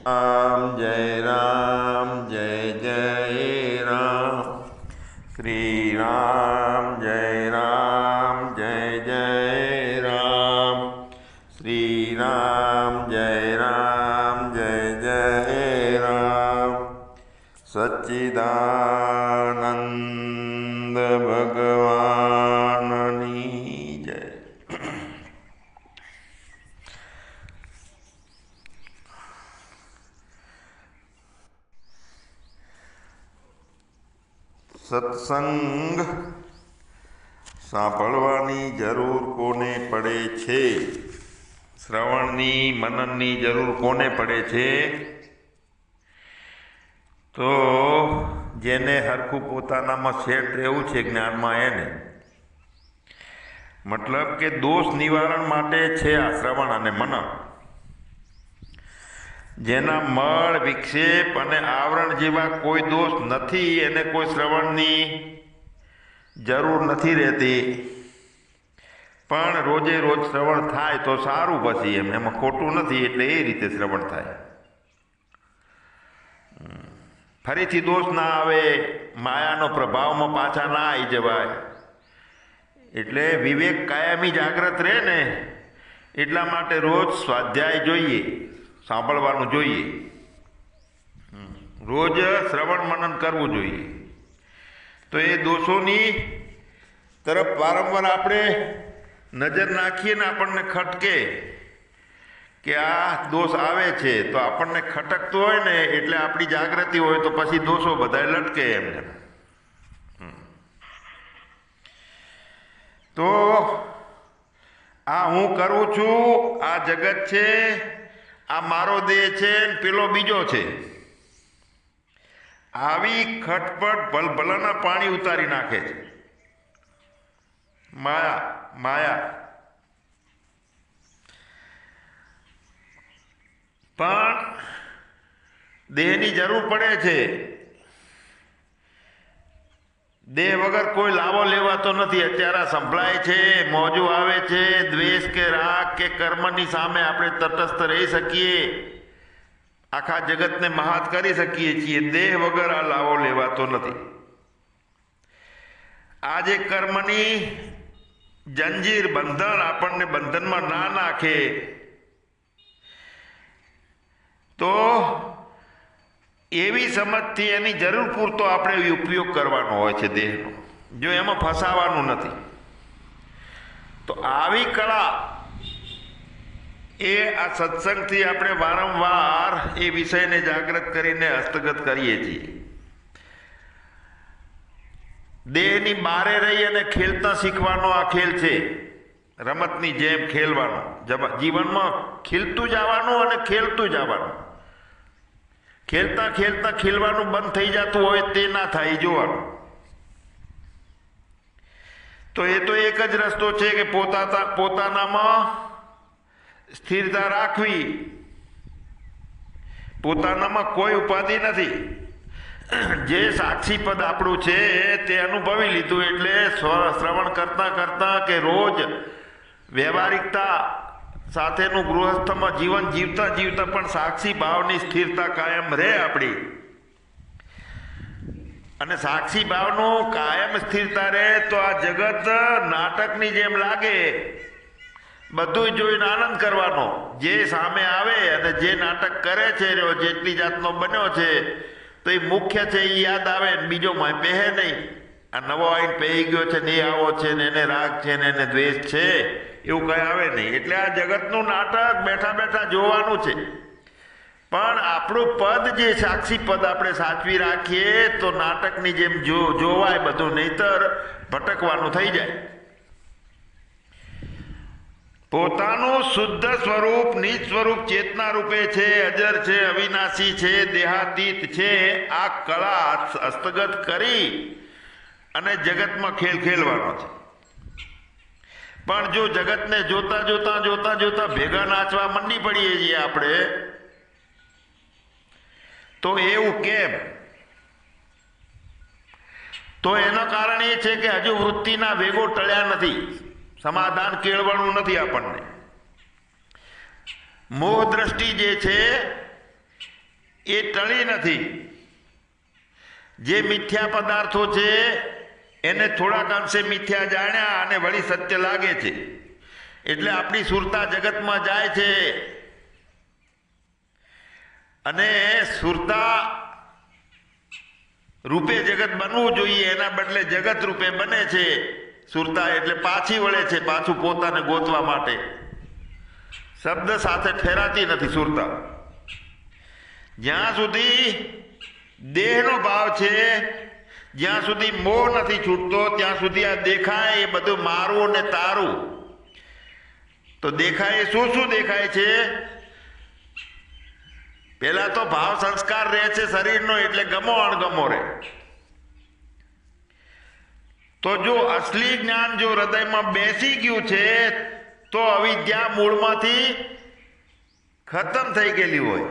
राम जय जय राम। श्री राम जय जय राम। श्री राम जय जय राम। सच्चिदानंद भगवाननी जय। સત્સંગ સાંભળવાની જરૂર કોને પડે છે? શ્રવણની મનનની જરૂર કોને પડે છે? તો જેને હરખું પોતાનામાં સેટ રહેવું છે જ્ઞાનમાં એને. મતલબ કે દોષ નિવારણ માટે છે આ શ્રવણ અને મનન. જેના મળ વિક્ષેપ અને આવરણ જેવા કોઈ દોષ નથી એને કોઈ શ્રવણની જરૂર નથી રહેતી. પણ રોજે રોજ શ્રવણ થાય તો સારું, પછી એમાં ખોટું નથી, એટલે એ રીતે શ્રવણ થાય. ફરીથી દોષ ના આવે, માયાનો પ્રભાવમાં પાછા ના આવી જવાય. એટલે વિવેક કાયમી જાગ્રત રહે ને, એટલા માટે રોજ સ્વાધ્યાય જોઈએ, સાંભળવાનું જોઈએ, રોજ શ્રવણ મનન કરવું જોઈએ. તો એ દોષોની તરફ વારંવાર આપણે નજર નાખીએ ને આપણને ખટકે કે આ દોષ આવે છે, તો આપણને ખટકતું હોય ને એટલે આપણી જાગૃતિ હોય તો પછી દોષો બધાય લટકે એમને. તો આ હું કરું છું, આ જગત છે, આ મારો દેહ છે, પેલો બીજો છે, આવી ખટપટ ભલભલાના પાણી ઉતારી નાખે છે માયા. પણ દેહની જરૂર પડે છે. દેહ વગર કોઈ લાવો લેવાતો નથી. અત્યારે સંભળાય છે, મોજો આવે છે, દ્વેષ કે રાગ કે કર્મની સામે આપણે તટસ્થ રહી શકીએ, આખા જગતને મહાત કરી શકીએ છીએ. દેહ વગર આ લાવો લેવાતો નથી. આ જે કર્મની જંજીર બંધન આપણને બંધનમાં ના નાખે તો એવી સમજથી એની જરૂર પૂરતો આપણે ઉપયોગ કરવાનો હોય છે દેહનો, જો એમાં ફસાવાનું નથી. તો આવી કળા એ આ સત્સંગથી આપણે વારંવાર એ વિષયને જાગૃત કરીને હસ્તગત કરીએ છીએ. દેહની બારે રહી અને ખેલતા શીખવાનો આ ખેલ છે. રમતની જેમ ખેલવાનો, જીવનમાં ખીલતું જવાનું અને ખેલતું જવાનું. ખેલતા ખેલતા ખીલવાનું બંધ થઈ જતું હોય તે ના થાય જોવાનું. તો એ તો એક જ રસ્તો છે કે પોતાનામાં સ્થિરતા રાખવી. પોતાનામાં કોઈ ઉપાધિ નથી. જે સાક્ષી પદ આપણું છે તે અનુભવી લીધું, એટલે શ્રવણ કરતા કરતા કે રોજ વ્યવહારિકતા સાથેનું ગૃહસ્થમાં જીવન જીવતા જીવતા પણ સાક્ષી ભાવની સ્થિરતા કાયમ રહે આપણી. અને સાક્ષી ભાવનું કાયમ સ્થિરતા રહે તો આ જગત નાટકની જેમ લાગે. બધું જોઈને આનંદ કરવાનો. જે સામે આવે અને જે નાટક કરે છે, જેટલી જાતનો બન્યો છે, તો એ મુખ્ય છે એ યાદ આવે ને બીજો પહે નહીં. આ નવો આવીને પહેરી ગયો છે ને એ આવો છે ને એને રાગ છે ને એને દ્વેષ છે, એવું કંઈ આવે નહીં. એટલે આ જગતનું નાટક બેઠા બેઠા જોવાનું છે. પણ આપણું પદ જે સાક્ષી પદ આપણે સાચવી રાખીએ તો નાટકની જેમ જોવાય બધું, નહીતર ભટકવાનું થઈ જાય. પોતાનું શુદ્ધ સ્વરૂપ નિજ સ્વરૂપ ચેતના રૂપે છે, અજર છે, અવિનાશી છે, દેહાતીત છે. આ કળા હસ્તગત કરી અને જગતમાં ખેલ ખેલવાનો છે. પણ જો જગતને જોતા જોતા જોતા જોતા ભેગા નાચવા મંડી પડીએ છીએ આપણે, તો એવું કેમ? તો એનું કારણ એ છે કે હજુ વૃત્તિના વેગો ટળ્યા નથી, સમાધાન કેળવવાનું નથી આપણને. મોહ દ્રષ્ટિ જે છે એ ટળી નથી. જે મિથ્યા પદાર્થો છે એને થોડાક અંશે મિથ્યા જાણ્યા અને વળી સત્ય લાગે છે, એટલે આપણી સુરતા જગતમાં જાય છે. અને સુરતા રૂપે જગત બનવું જોઈએ, એના બદલે જગત રૂપે બને છે. સુરતા એટલે પાછી વળે છે, પાછું પોતાને ગોતવા માટે. શબ્દ સાથે ઠેરાતી નથી સુરતા. જ્યાં સુધી દેહનો ભાવ છે, જ્યાં સુધી મોહ નથી છૂટતો, ત્યાં સુધી આ દેખાય એ બધું મારું ને તારું. તો દેખાય શું શું દેખાય છે? પેલા તો ભાવ સંસ્કાર રહે છે શરીરનો, એટલે ગમો અણગમો રહે. તો જો અસલી જ્ઞાન જો હૃદયમાં બેસી ગયું છે તો અવિદ્યા મૂળમાંથી ખતમ થઈ ગયેલી હોય.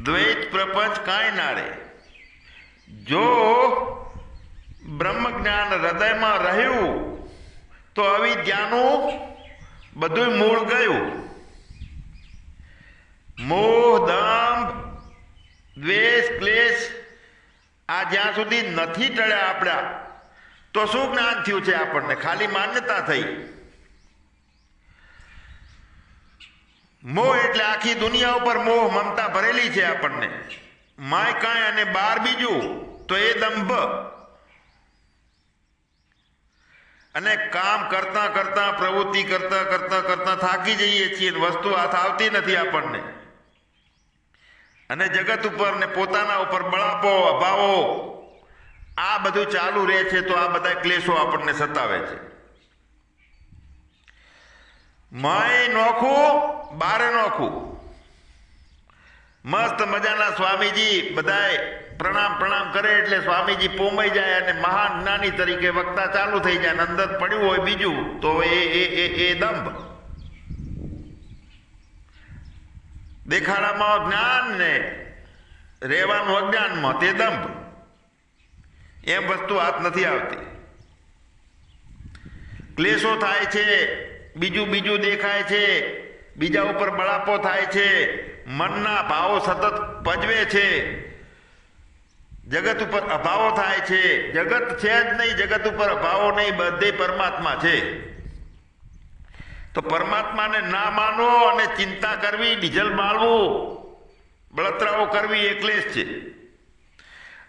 દ્વૈત પ્રપંચ કાંઈ ના રહે. જો બ્રહ્મ જ્ઞાન હૃદયમાં રહ્યું તો અવિદ્યાનું બધું મૂળ ગયું. મોહ, દંભ, દ્વેષ, ક્લેશ આ જ્યાં સુધી નથી ટળ્યા આપણા, તો શું જ્ઞાન થયું છે આપણને? ખાલી માન્યતા થઈ. મોહ એટલે આખી દુનિયા ઉપર મોહ મમતા ભરેલી છે આપણને. માય કાંઈ અને બાર બીજું, તો એ દંભ. અને કામ કરતા કરતા, પ્રવૃત્તિ કરતા કરતા કરતા થાકી જઈએ છીએ, વસ્તુ હાથ આવતી નથી આપણને. અને જગત ઉપર ને પોતાના ઉપર બળાપો, અભાવો આ બધું ચાલુ રહે છે. તો આ બધા ક્લેશો આપણને સતાવે છે. માય નોખું, બારે નોખું. મસ્ત મજાના સ્વામીજી બધાય પ્રણામ પ્રણામ કરે એટલે સ્વામીજી પોમાઈ જાય અને મહાન જ્ઞાની તરીકે વક્તા ચાલુ થઈ જાય. અંદર પડ્યું હોય બીજું, તો એ દંભ. દેખાડામાં જ્ઞાન ને રહેવાનું અજ્ઞાનમાં, તે દંભ. એમ વસ્તુ હાથ નથી આવતી. ક્લેશો થાય છે, બીજું બીજું દેખાય છે, બીજા ઉપર બળાપો થાય છે, મનના ભાવો સતત પજવે છે, જગત ઉપર અભાવો થાય છે. જગત છે જ નહીં, જગત ઉપર અભાવો નહીં, બધે પરમાત્મા છે. તો પરમાત્માને ના માનો અને ચિંતા કરવી, ડીઝલ બાળવું, બળતરાઓ કરવી એ ક્લેશ છે.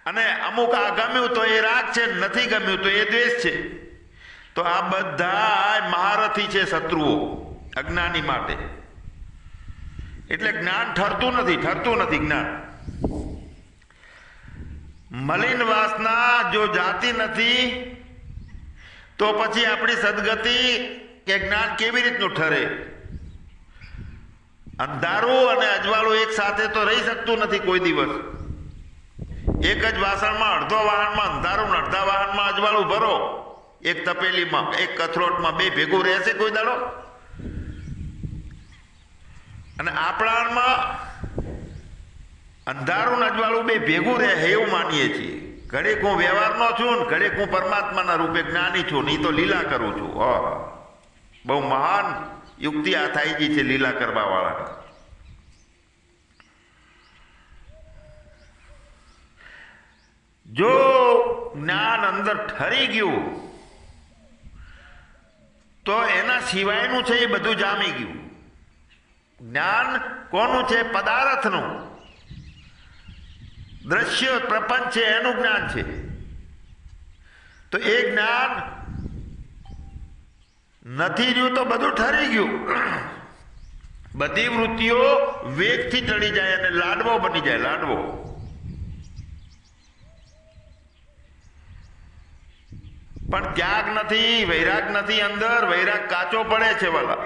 અને અમુક આ ગમ્યું તો એ રાગ છે, નથી ગમ્યું તો એ દ્વેષ છે. તો આ બધા મહારથી છે શત્રુઓ અજ્ઞાની માટે. એટલે જ્ઞાન ઠરતું નથી જ્ઞાન. મલિન વાસના જો જાતી નથી તો પછી આપણી સદગતિ કે જ્ઞાન કેવી રીતનું ઠરે? અંધારું અને અજવાળું એક સાથે તો રહી શકતું નથી કોઈ દિવસ. એક જ વાસણમાં અડધો વાહનમાં અંધારું, અડધા વાહનમાં અજવાળું ભરો, એક તપેલીમાં, એક કથરોટમાં, બે ભેગું રહેશે કોઈ દાડો? અને આપણામાં અંધારું અજવાળું બે ભેગું રહે એવું માનીએ છીએ. ઘડીક હું વ્યવહારનો છું ને ઘડીક હું પરમાત્માના રૂપે જ્ઞાની છું ને, તો લીલા કરું છું. બહુ મહાન યુક્તિ આ થાય ગઈ છે લીલા કરવા વાળા. જો જ્ઞાન અંદર ઠરી ગયું તો એના સિવાયનું છે એ બધું જામી ગયું. જ્ઞાન કોનું છે? પદાર્થનું. દ્રશ્ય પ્રપંચ છે એનું જ્ઞાન છે. તો એ જ્ઞાન નથી રહ્યું તો બધું ઠરી ગયું. બધી વૃત્તિઓ વેગથી ટળી જાય અને લાડવો બની જાય. લાડવો પણ ત્યાગ નથી, વૈરાગ નથી અંદર. વૈરાગ કાચો પડે છે વાલા.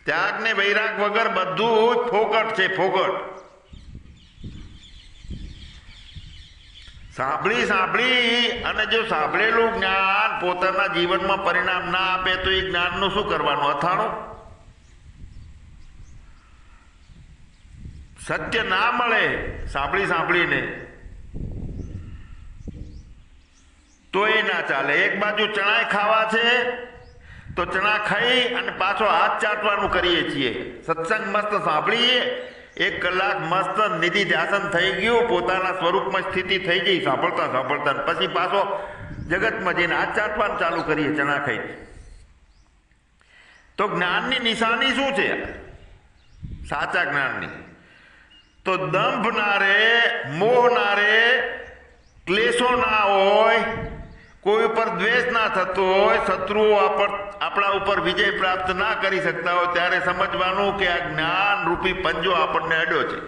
ત્યાગ ને વૈરાગ વગર બધું જ ફોકટ છે, ફોકટ. સાંભળી અને જો સાંભળેલું જ્ઞાન પોતાના જીવનમાં પરિણામ ના આપે તો એ જ્ઞાનનું શું કરવાનું? અથાણું. સત્ય ના મળે સાંભળીને તો એ ના ચાલે. એક બાજુ ચણા ખાવા છે તો ચણા ખાઈ અને પાછો હાથ ચાટવાનું કરીએ છીએ. સત્સંગ મસ્ત સાંભળીએ 1 કલાક મસ્ત નિધિ ધ્યાસન થઈ ગયું, પોતાના સ્વરૂપમાં સ્થિતિ થઈ ગઈ સાંભળતા સાંભળતા, પછી પાછો જગતમાં જઈને હાથ ચાટવાનું ચાલુ કરીએ ચણા ખાઈ. તો જ્ઞાનની નિશાની શું છે સાચા જ્ઞાનની? તો દંભ ના રે, મોહ ના રે, ક્લેશો ના હોય, કોઈ ઉપર દ્વેષ ના થતો હોય, શત્રુઓ આપણા ઉપર વિજય પ્રાપ્ત ના કરી શકતા હોય, ત્યારે સમજવાનું કે આ જ્ઞાન રૂપી પંજો આપણને અડ્યો છે.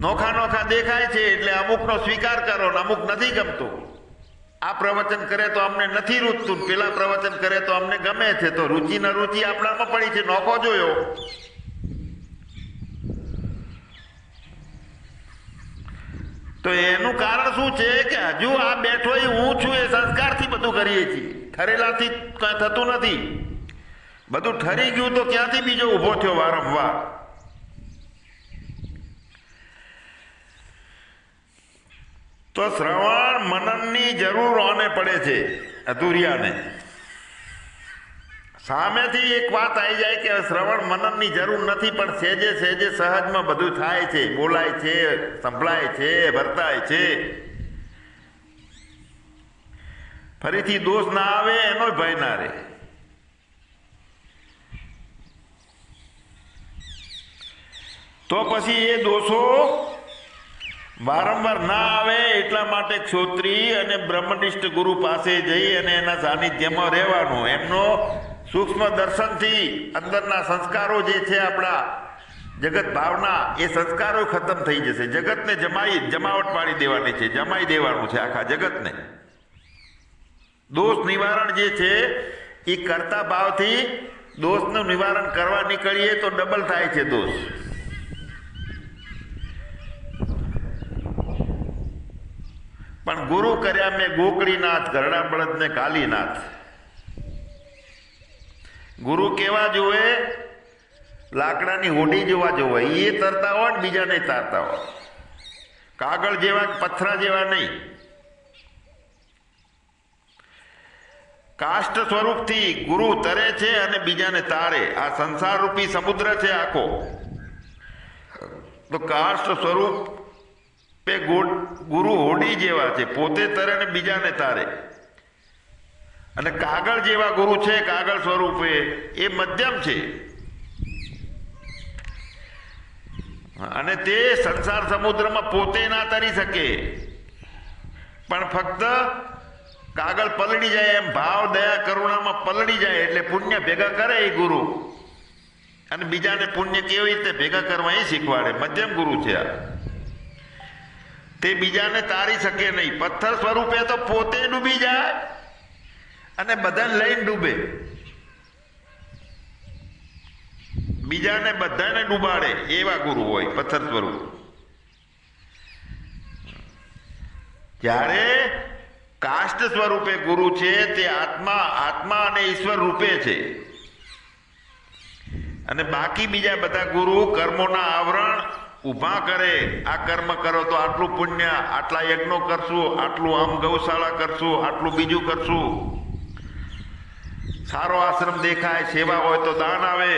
નોખા નોખા દેખાય છે એટલે અમુકનો સ્વીકાર કરો ને અમુક નથી ગમતું. આ પ્રવચન કરે તો અમને નથી રૂચતું, પેલા પ્રવચન કરે તો અમને ગમે છે. તો રુચિ ન રુચિ આપણામાં પડી છે, નોખો જોયો. તો એનું કારણ શું છે કે હજુ આ બેઠો હું છું એ સંસ્કારથી બધું કરીએ છીએ, ઠરેલાથી કઈ થતું નથી. બધું ઠરી ગયું તો ક્યાંથી બીજો ઊભો થયો વારંવાર? તો શ્રવણ મનનની જરૂર આને પડે છે અધૂરિયાને. સામેથી એક વાત આવી જાય કે શ્રવણ મનનની જરૂર નથી, પણ સહેજે સહેજે સહજમાં બધું થાય છે, બોલાય છે, સંભળાય છે, વર્તાય છે. ફરીથી દોષ ના આવે એનો ભય ના રહે. તો પછી એ દોષો વારંવાર ના આવે એટલા માટે ક્ષોત્રી અને બ્રહ્મનિષ્ઠ ગુરુ પાસે જઈ અને એના સાનિધ્યમાં રહેવાનું. એમનો સૂક્ષ્મ દર્શનથી અંદરના સંસ્કારો જે છે આપણા જગત ભાવના, એ સંસ્કારો ખતમ થઈ જશે. જગતને જમાવટ પાડી દેવાની છે, જમાઈ દેવાનું છે આખા જગતને. દોષ નિવારણ જે છે એ કરતા ભાવથી દોષનું નિવારણ કરવા નીકળીએ તો ડબલ થાય છે દોષ. પણ ગુરુ કર્યા મેં ગોકળીનાથ, ઘરડા બળદને કાલીનાથ. ગુરુ કેવા જોવે? લાકડાની હોડી જેવા જોવે. એ તરતા હોય ને બીજાને તારતા હોય. કાગળ જેવા, પથરા જેવા નહીં. કાષ્ટ સ્વરૂપથી ગુરુ તરે છે અને બીજાને તારે. આ સંસાર રૂપી સમુદ્ર છે આખો. તો કાષ્ટ સ્વરૂપ ગુરુ હોડી જેવા છે, પોતે તરે ને બીજાને તારે. અને કાગળ જેવા ગુરુ છે, કાગળ સ્વરૂપે એ મધ્યમ છે. અને તે સંસાર સમુદ્રમાં પોતે ના તરી શકે, પણ ફક્ત કાગળ પલળી જાય એમ ભાવ દયા કરુણામાં પલળી જાય એટલે પુણ્ય ભેગા કરે એ ગુરુ. અને બીજાને પુણ્ય કેવી રીતે ભેગા કરવા એ શીખવાડે. મધ્યમ ગુરુ છે આ. તે બીજાને તારી શકે નહીં. પથ્થર સ્વરૂપે તો પોતે ડૂબી જાય અને બધાને લઈને ડૂબે. બીજાને બધાને ડૂબાડે એવા ગુરુ હોય પથ્થર સ્વરૂપ. જ્યારે કાષ્ટ સ્વરૂપે ગુરુ છે તે આત્મા અને ઈશ્વર રૂપે છે. અને બાકી બીજા બધા ગુરુ કર્મોના આવરણ ઊભા કરે. આ કર્મ કરો તો આટલું પુણ્ય, આટલા યજ્ઞો કરશું, આટલું આમ ગૌશાળા કરશું, આટલું બીજું કરશું, સારો આશ્રમ દેખાય, સેવા હોય તો દાન આવે,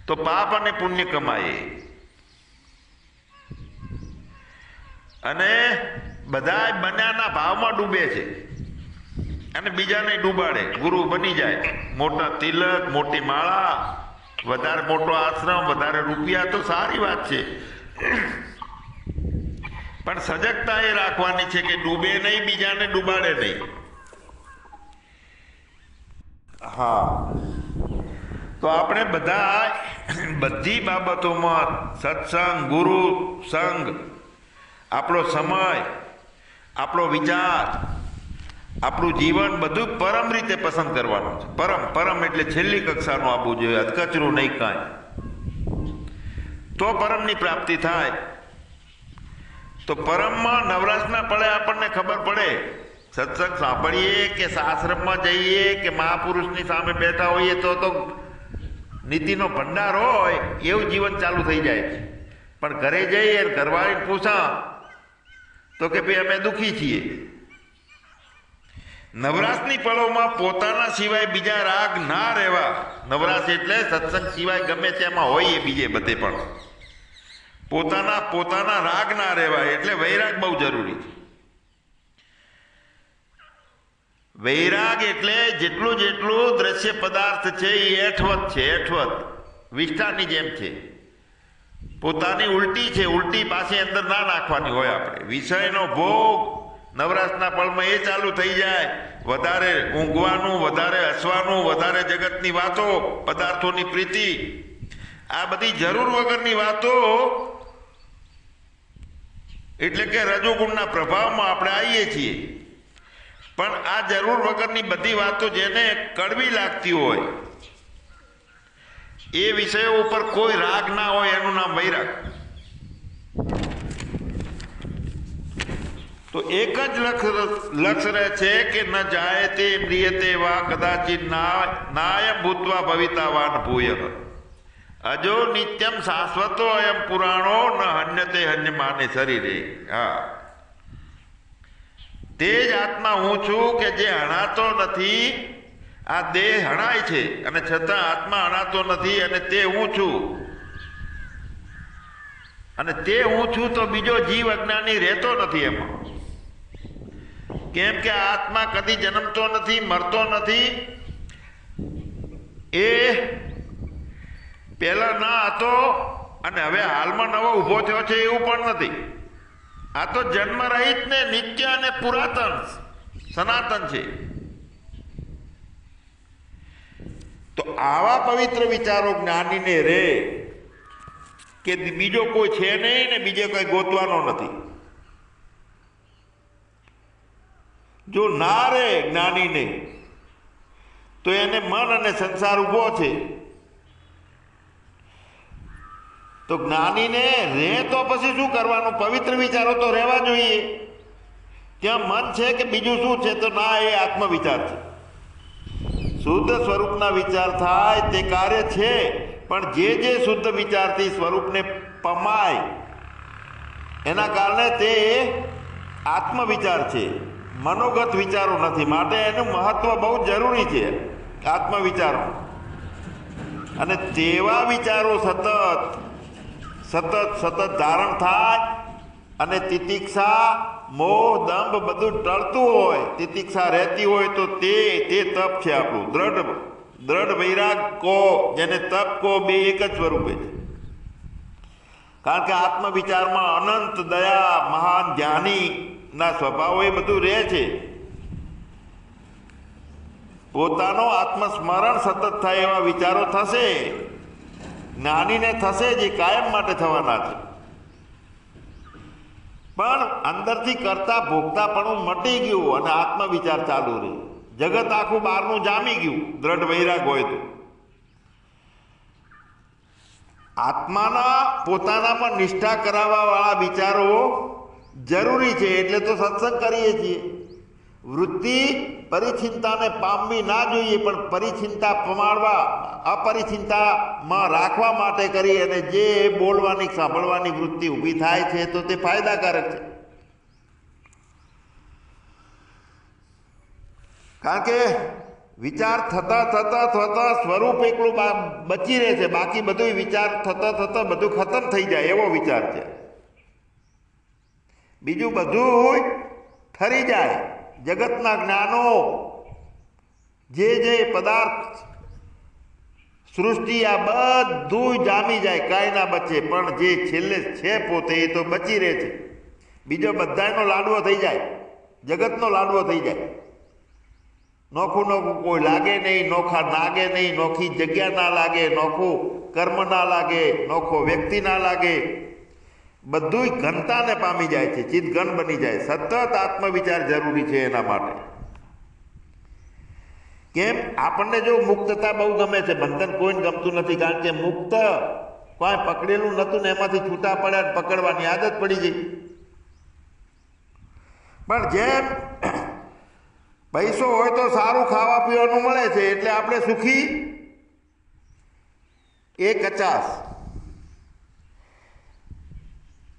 તો પાપ અને પુણ્ય કમાય. અને બધા બન્યાના ભાવમાં ડૂબે છે અને બીજાને ડૂબાડે. ગુરુ બની જાય, મોટા તિલક, મોટી માળા, વધારે મોટો આશ્રમ, વધારે રૂપિયા તો સારી વાત છે, પણ સજગતા એ રાખવાની છે કે ડૂબે નહીં, બીજાને ડૂબાડે નહીં. હા, તો આપણે બધા બધી બાબતોમાં સત્સંગ, ગુરુ સંગ, આપણો સમય, આપણો વિચાર, આપણું જીવન બધું પરમ રીતે પસંદ કરવાનું છે. પરમ એટલે છેલ્લી કક્ષાનું આપવું જોઈએ, અધકચરું નહીં કાંઈ. તો પરમની પ્રાપ્તિ થાય. તો પરમમાં નવરાશના પડે આપણને ખબર પડે. સત્સંગ સાંભળીએ કે આશ્રમમાં જઈએ કે મહાપુરુષની સામે બેઠા હોઈએ તો નીતિનો ભંડાર હોય એવું જીવન ચાલુ થઈ જાય. પણ ઘરે જઈએ ઘરવાળીને પૂછા તો કે ભાઈ અમે દુઃખી છીએ. નવરાશની પળોમાં પોતાના સિવાય બીજા રાગ ના રહેવા. નવરાશ એટલે સત્સંગ સિવાય ગમે તેમાં હોય એ બીજે બધે પણ પોતાના રાગ ના રહેવા એટલે વૈરાગ બહુ જરૂરી છે. વૈરાગ એટલે જેટલું દ્રશ્ય પદાર્થ છે એ એઠવત છે. એઠવત વિષ્ઠાની જેમ છે, પોતાની ઉલટી છે. ઉલટી પાછી અંદર ના નાખવાની હોય. આપણે વિષયનો ભોગ નવરાશના પળમાં એ ચાલુ થઈ જાય. વધારે ઊંઘવાનું, વધારે હસવાનું, વધારે જગતની વાતો, પદાર્થોની પ્રીતિ, આ બધી જરૂર વગરની વાતો એટલે કે રજોગુણના પ્રભાવમાં આપણે આવીએ છીએ. પણ આ જરૂર વગરની બધી વાતો જેને કડવી લાગતી હોય, એ વિષયો ઉપર કોઈ રાગ ના હોય, એનું નામ વૈરાગ. તો એક જ લક્ષ્ય રહે છે કે ન જાયતે મ્રિયતે વા કદાચિત નાયમ ભૂત્વા ભવિતાવાન ભૂય અજો નિત્યમ શાશ્વતો અયમ પુરાણો ન હન્યતે હન્યમાને શરીરે. હા, તે જ આત્મા હું છું કે જે હણાતો નથી. આ દેહ હણાય છે અને છતાં આત્મા હણાતો નથી, અને તે હું છું. અને તે હું છું તો બીજો જીવ અજ્ઞાની રહેતો નથી એમાં. કેમ કે આત્મા કદી જન્મતો નથી, મરતો નથી. એ પહેલા ના હતો અને હવે હાલમાં નવો ઊભો થયો છે એવું પણ નથી. આ તો જન્મ રહિત ને નિત્ય અને પુરાતન સનાતન છે. તો આવા પવિત્ર વિચારો જ્ઞાનીને રે કે બીજો કોઈ છે નહીં ને બીજો કોઈ ગોતવાનો નથી. જો ના રે જ્ઞાનીને તો એને મન અને સંસાર ઉભો છે. તો જ્ઞાનીને રે તો પછી શું કરવાનું? પવિત્ર વિચારો તો રહેવા જોઈએ. ત્યાં મન છે કે બીજું શું છે? તો ના, એ આત્મવિચાર છે. શુદ્ધ સ્વરૂપના વિચાર થાય તે કાર્ય છે, પણ જે શુદ્ધ વિચારથી સ્વરૂપને પમાય એના કારણે તે આત્મવિચાર છે, મનોગત વિચારો નથી. માટે એનું મહત્વ બહુ જરૂરી છે આત્મવિચારો. અને તેવા વિચારો સતત ધારણ થાય અને તિતિક્ષા, મોહ, દંભ બધું ટળતું હોય, તિતિક્ષા રહેતી હોય, તો તે તપ છે આપણું. દ્રઢ વૈરાગ કો, જેને તપ કો, બે એક જ સ્વરૂપે છે. કારણ કે આત્મવિચારમાં અનંત દયા, મહાન જ્ઞાની ના સ્વભાવો એ બધું રહે છે. પોતાનો આત્મસ્મરણ સતત થાય એવા વિચારો થશે. જ્ઞાનીને થશે જે કાયમ માટે થવાના છે. પણ અંદરથી કરતા ભોગતાપણું મટી ગયું અને આત્મવિચાર ચાલુ રહે. જગત આખું બહારનું જામી ગયું દ્રઢ વૈરાગ હોય તો. આત્માના પોતાનામાં નિષ્ઠા કરાવવા વાળા વિચારો જરૂરી છે. એટલે તો સત્સંગ કરીએ છીએ. વૃત્તિ પરિચિંતાને પામવી ના જોઈએ, પણ પરિચિંતા પમાડવા, અપરિચિંતામાં રાખવા માટે કરી અને જે બોલવાની, સાંભળવાની વૃત્તિ ઊભી થાય છે તો તે ફાયદાકારક છે. કારણ કે વિચાર થતા સ્વરૂપ એકલું બચી રહે છે. બાકી બધું વિચાર થતા બધું ખતમ થઈ જાય એવો વિચાર છે. બીજું બધું ઠરી જાય. જગતના જ્ઞાનો, જે પદાર્થ, સૃષ્ટિ, આ બધું જામી જાય, કાંઈ ના બચે. પણ જે છેલ્લે છે પોતે એ તો બચી રહે છે. બીજો બધાનો લાડવો થઈ જાય, જગતનો લાડવો થઈ જાય. નોખું કોઈ લાગે નહીં, નોખા નાગે નહીં, નોખી જગ્યા ના લાગે, નોખું કર્મ ના લાગે, નોખો વ્યક્તિ ના લાગે. બધું ઘનતાને પામી જાય છે, ચિત્ત ઘન બની જાય. સતત આત્મવિચાર જરૂરી છે એના માટે. કેમ? આપણને જો મુક્તતા બહુ ગમે છે, બંધન કોઈને ગમતું નથી. કારણ કે મુક્ત કોઈ પકડેલું નતું ને એમાંથી છૂટા પડ્યા, પકડવાની આદત પડી ગઈ. પણ જેમ પૈસો હોય તો સારું ખાવા પીવાનું મળે છે એટલે આપણે સુખી, એ 50.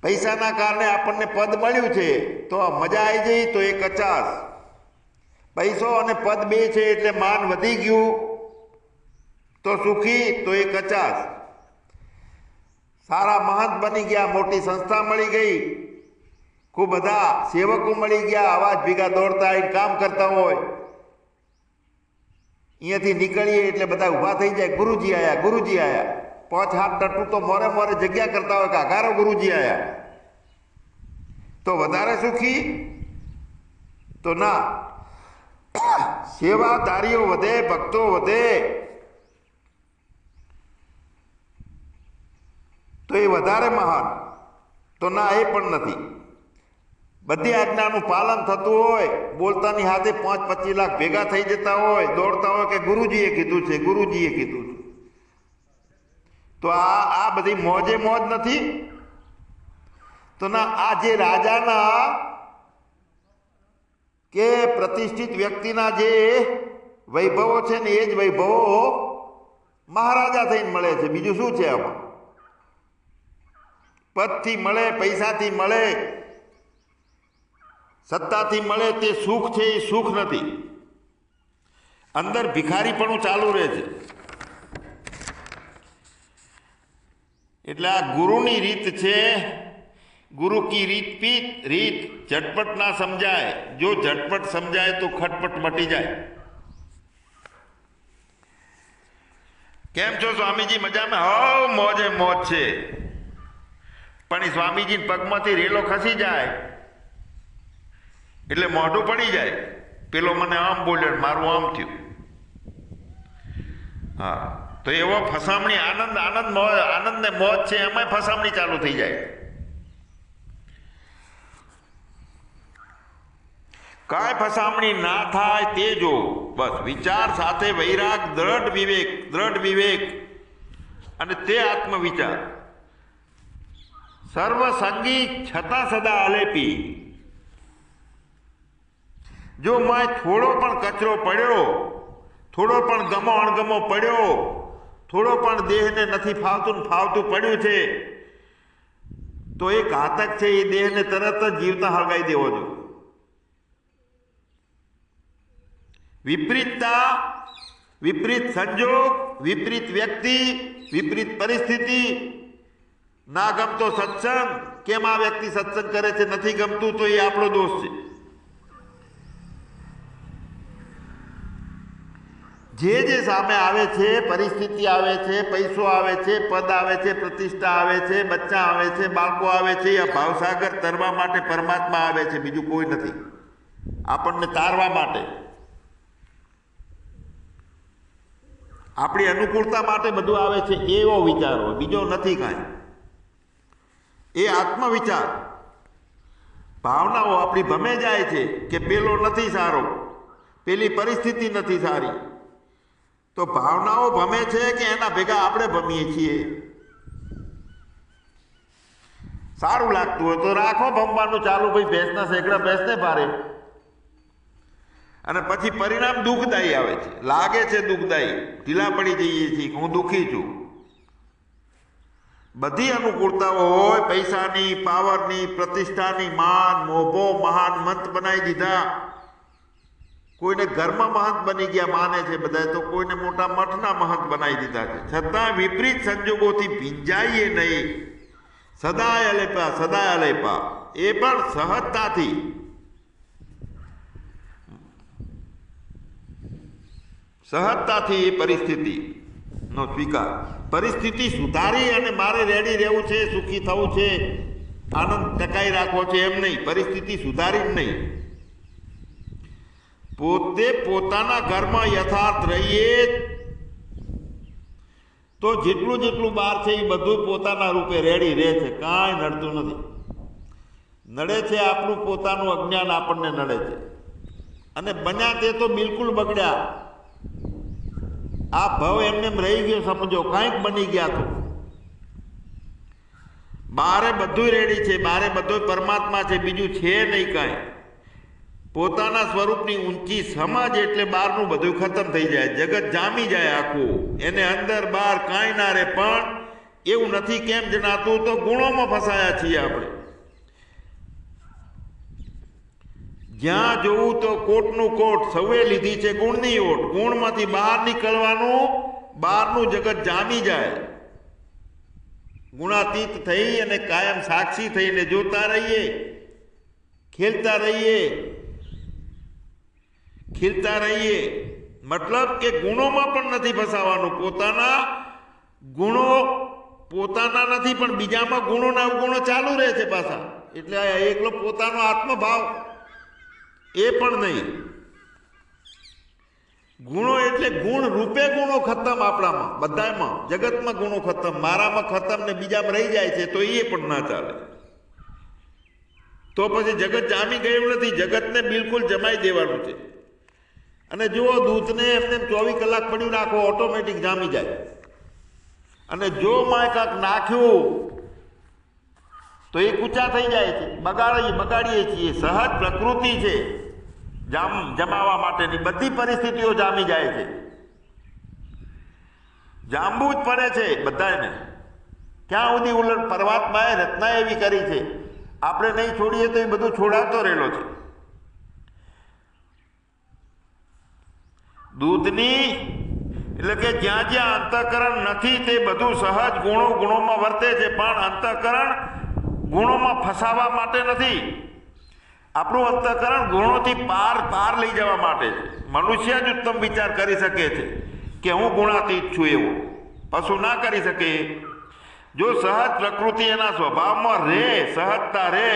પૈસાના કારણે આપણને પદ મળ્યું છે તો મજા આવી જઈ તો એ 50. પૈસો અને પદ બે છે એટલે માન વધી ગયું તો સુખી, તો એ 50. સારા મહંત બની ગયા, મોટી સંસ્થા મળી ગઈ, ખૂબ બધા સેવકો મળી ગયા, અવાજ ભેગા દોડતા આવીને કામ કરતા હોય, અહીંયાથી નીકળીએ એટલે બધા ઊભા થઈ જાય, ગુરુજી આયા, ગુરુજી આયા. 5 હાથ ટટું તો મોરે મોરે જગ્યા કરતા હોય કે આઘારો ગુરુજી આયા, તો વધારે સુખી? તો ના. સેવાદારીઓ વધે, ભક્તો વધે તો એ વધારે મહાન? તો ના, એ પણ નથી. બધી આજ્ઞાનું પાલન થતું હોય, બોલતાની હાથે 5-25 લાખ ભેગા થઈ જતા હોય, દોડતા હોય કે ગુરુજીએ કીધું છે, ગુરુજીએ કીધું છે, તો આ બધી મોજે મોજ નથી? તો ના, આ જે રાજાના કે પ્રતિષ્ઠિત વ્યક્તિના જે વૈભવો છે ને એ જ વૈભવો મહારાજા થઈને મળે છે. બીજું શું છે આમાં? પદથી મળે, પૈસાથી મળે, સત્તાથી મળે તે સુખ છે, એ સુખ નથી. અંદર ભિખારીપણું ચાલુ રહે છે. એટલે આ ગુરુની રીત છે. ગુરુ કી રીત झटपट ना समझाए, जो झटपट समझाए तो खटपट मटी जाए. केम छो स्वामीजी? मजा में? हो, मोजे मोज छे. पण स्वामीजी पगमांथी रेलो खसी जाए એટલે મોઢું પડી જાય, પેલો મને આમ બોલ્યો, મારું આમ થયું. હા, તો એવો ફસામણી, આનંદ ને મોજ છે, એમાં ફસામણી ચાલુ થઈ જાય. કાંઈ ફસામણી ના થાય તે જો, બસ વિચાર સાથે વૈરાગ, દ્રઢ વિવેક અને તે આત્મવિચાર, સર્વસંગી છતાં સદા અલેપી. જો માય થોડો પણ કચરો પડ્યો, થોડો પણ ગમો અણગમો પડ્યો, થોડો પણ દેહને નથી ફાવતું પડ્યું છે, તો એ ઘાતક છે. એ દેહને તરત જ જીવતા હળગાઈ દેવો જોઈએ. વિપરીતતા, વિપરીત સંજોગ, વિપરીત વ્યક્તિ, વિપરીત પરિસ્થિતિ, ના ગમતો સત્સંગ. કેમ આ વ્યક્તિ સત્સંગ કરે છે, નથી ગમતું, તો એ આપણો દોષ છે. જે સામે આવે છે, પરિસ્થિતિ આવે છે, પૈસો આવે છે, પદ આવે છે, પ્રતિષ્ઠા આવે છે, બચ્ચા આવે છે, બાળકો આવે છે, આ ભાવસાગર તરવા માટે પરમાત્મા આવે છે, બીજું કોઈ નથી. આપણને તારવા માટે, આપણી અનુકૂળતા માટે બધું આવે છે. એવો વિચાર હોય, બીજો નથી કાંઈ. એ આત્મવિચાર, ભાવનાઓ આપણી ભમે જાય છે કે પેલો નથી સારો, પેલી પરિસ્થિતિ નથી સારી, તો ભાવનાઓ ભમે છે કે એના ભેગા આપણે ભમીએ છીએ. સારું લાગતું હોય તો રાખો ભમવાનું ચાલુ, ભાઈ ભેંસના સેકડા ભેંસને ભારે, અને પછી પરિણામ દુઃખદાયી આવે છે. લાગે છે દુઃખદાયી, ઢીલા પડી જઈએ છીએ, હું દુઃખી છું. બધી અનુકૂળતાઓ હોય, પૈસાની, પાવરની, પ્રતિષ્ઠાની, માન મોભો મહાન મંત બનાવી દીધા. કોઈને ઘરમાં મહંત બની ગયા માને છે બધા, તો કોઈને મોટા મઠના મહંત બનાવી દીધા છે. છતાં વિપરીત સંજોગોથી ભીંજાઈએ નહીં. સદાય અલેપા, સદાય અલેપા, એ પણ સહજતાથી. સહજતાથી એ પરિસ્થિતિનો સ્વીકાર. પરિસ્થિતિ સુધારી અને મારે રેડી રહેવું છે, સુખી થવું છે, આનંદ ટકાઈ રાખવો છે, એમ નહીં. પરિસ્થિતિ સુધારી જ નહીં. પોતે પોતાના ઘરમાં યથાર્થ રહીએ તો જેટલું બહાર છે એ બધું પોતાના રૂપે રેડી રહે છે. કાંઈ નડતું નથી. નડે છે આપણું પોતાનું અજ્ઞાન, આપણને નડે છે. અને બન્યા તે તો બિલકુલ બગડ્યા. આ ભવ એમને રહી ગયો, સમજો, કાંઈક બની ગયા. તો બારે બધું રેડી છે, બારે બધું પરમાત્મા છે, બીજું છે નહીં કાંઈ. પોતાના સ્વરૂપની ઊંચી સમજ એટલે બહારનું બધું ખતમ થઈ જાય, જગત જામી જાય આખું. એને અંદર બહાર કાંઈ ના રહે. પણ એવું નથી કેમ જણાતું, તો ગુણોમાં ફસાયા છીએ આપણે. જ્યાં જોવું તો કોટનું કોટ, સૌએ લીધી છે ગુણની ઓટ. ગુણમાંથી બહાર નીકળવાનું, બહારનું જગત જામી જાય. ગુણાતીત થઈ અને કાયમ સાક્ષી થઈને જોતા રહીએ, ખેલતા રહીએ, ખીલતા રહીએ. મતલબ કે ગુણોમાં પણ નથી ફસાવાનું. પોતાના ગુણો પોતાના નથી, પણ બીજામાં ગુણોના અવગુણો ચાલુ રહે છે પાછા. એટલે એકલો પોતાનો આત્મભાવ એ પણ નહીં. ગુણો એટલે ગુણ રૂપે ગુણો ખતમ. આપણામાં બધામાં જગતમાં ગુણો ખતમ. મારામાં ખતમ ને બીજામાં રહી જાય છે, તો એ પણ ના ચાલે. તો પછી જગત જામી ગયું નથી. જગતને બિલકુલ જમાઈ દેવાનું છે. અને જો દૂધને એમને 24 કલાક પડ્યું રાખો, ઓટોમેટિક જામી જાય. અને જો માય કાંક નાખ્યું તો એ કૂચા થઈ જાય છે. બગાડીએ છીએ. સહજ પ્રકૃતિ છે જમાવા માટેની. બધી પરિસ્થિતિઓ જામી જાય છે. જામવું જ પડે છે બધાને. ક્યાં સુધી ઉલટ પરમાત્માએ રચના એવી કરી છે, આપણે નહીં છોડીએ તો એ બધું છોડાતો રહેલો છે. દૂધની એટલે કે જ્યાં જ્યાં અંતઃકરણ નથી તે બધું સહજ ગુણોમાં વર્તે છે, પણ અંતઃકરણ ગુણોમાં ફસાવા માટે નથી. આપણું અંતઃકરણ ગુણોથી પાર લઈ જવા માટે છે. મનુષ્ય જ ઉત્તમ વિચાર કરી શકે છે કે હું ગુણાતીત છું, એવો પશુ ના કરી શકે. જો સહજ પ્રકૃતિ એના સ્વભાવમાં રહે, સહજતા રહે,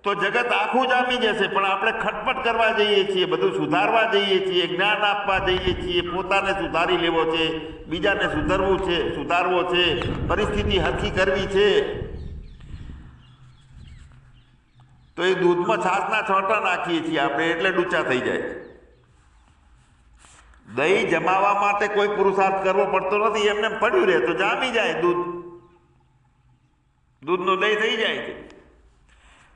તો જગત આખું જામી જશે. પણ આપણે ખટપટ કરવા જઈએ છીએ, બધું સુધારવા જઈએ છીએ, જ્ઞાન આપવા જઈએ છીએ, પોતાને સુધારી લેવો છે, બીજાને સુધારવું છે, સુધારવો છે, પરિસ્થિતિ હરખી કરવી છે. તો એ દૂધમાં છાશના છોંટા નાખીએ છીએ આપણે, એટલે ડૂચા થઈ જાય. દહીં જમાવા માટે કોઈ પુરુષાર્થ કરવો પડતો નથી. એમને પડ્યું રહે તો જામી જાય. દૂધનું દહીં થઈ જાય છે.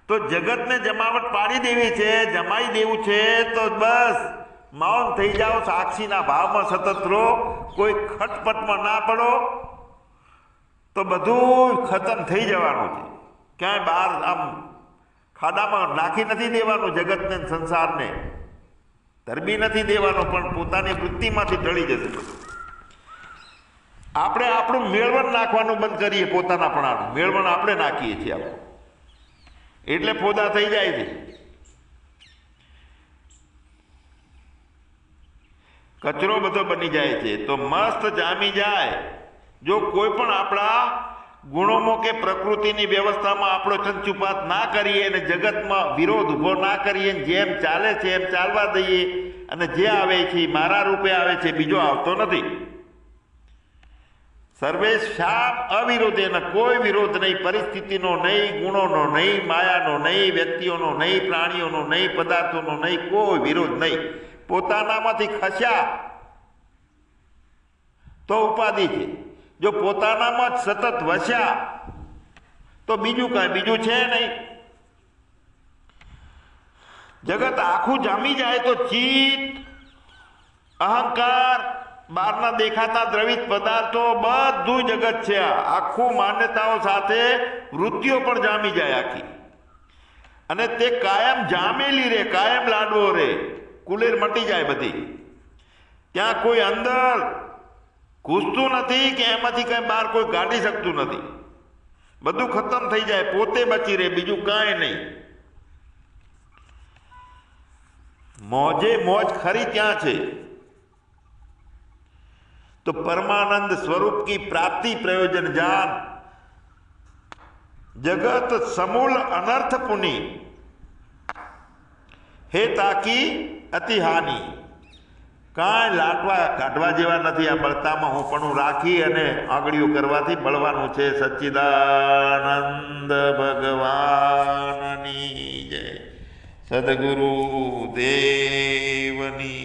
તો જગતને જમાવટ પાડી દેવી છે, જમાઈ દેવું છે, તો બસ મૌન થઈ જાઓ, સાક્ષીના ભાવમાં સતત રહો, કોઈ ખટપટમાં ના પડો, તો બધું ખતમ થઈ જવાનું છે. ક્યાંય બહાર આમ ખાડામાં નાખી નથી દેવાનું. જગતને, સંસારને ધરબી નથી દેવાનું, પણ પોતાની વૃત્તિમાંથી ઢળી જશે. આપણે આપણું મેળવણ નાખવાનું બંધ કરીએ. પોતાનાપણાનું મેળવણ આપણે નાખીએ છીએ આપણું, એટલે ફોદા થઈ જાય છે. કચરો બધો બની જાય છે. તો મસ્ત જામી જાય. જો કોઈ પણ આપણા ગુણોમાં કે પ્રકૃતિની વ્યવસ્થામાં આપણો ચંચુપાત ના કરીએ અને જગતમાં વિરોધ ઊભો ના કરીએ, જેમ ચાલે છે એમ ચાલવા દઈએ, અને જે આવે છે મારા રૂપે આવે છે, બીજો આવતો નથી. સર્વેશામ અવિરોધેન, કોઈ વિરોધ નહીં. પરિસ્થિતિનો નહીં, ગુણોનો નહીં, માયાનો નહીં, વ્યક્તિઓનો નહીં, પ્રાણીઓનો નહીં, પદાર્થોનો નહીં, કોઈ વિરોધ નહીં. પોતાનામાંથી ખસ્યા તો ઉપાધિ છે. જો પોતાનામાં જ સતત વસ્યા તો બીજું બીજું છે નહીં. જગત આખું જામી જાય તો ચિત્ત, અહંકાર, બહારના દેખાતા દ્રવિત પદાર્થો, બધું જગત છે. આખું માન્યતાઓ સાથે વૃત્તિઓ પણ જામી જાય આખી. અને તે કાયમ જામેલી રે, કાયમ લાડવો રે, કુલેર મટી જાય બધી. ત્યાં કોઈ અંદર ઘૂસતું નથી કે એમાંથી કઈ બહાર કોઈ કાઢી શકતું નથી. બધું ખતમ થઈ જાય, પોતે બચી રહે, બીજું કાંઈ નહીં. મોજે મોજ ખરી ત્યાં છે. तो परमानंद स्वरूप की प्राप्ति प्रयोजन जान, जगत समूल अनर्थ पुनि हे ताकी अति हानि. કાંઈ લાટવા કાઢવા જેવા નથી. આ બળતામાં હું પણ રાખી અને આંગળીઓ કરવાથી બળવાનું છે. સચ્ચિદાનંદ ભગવાનની જય. સદગુરુ દેવની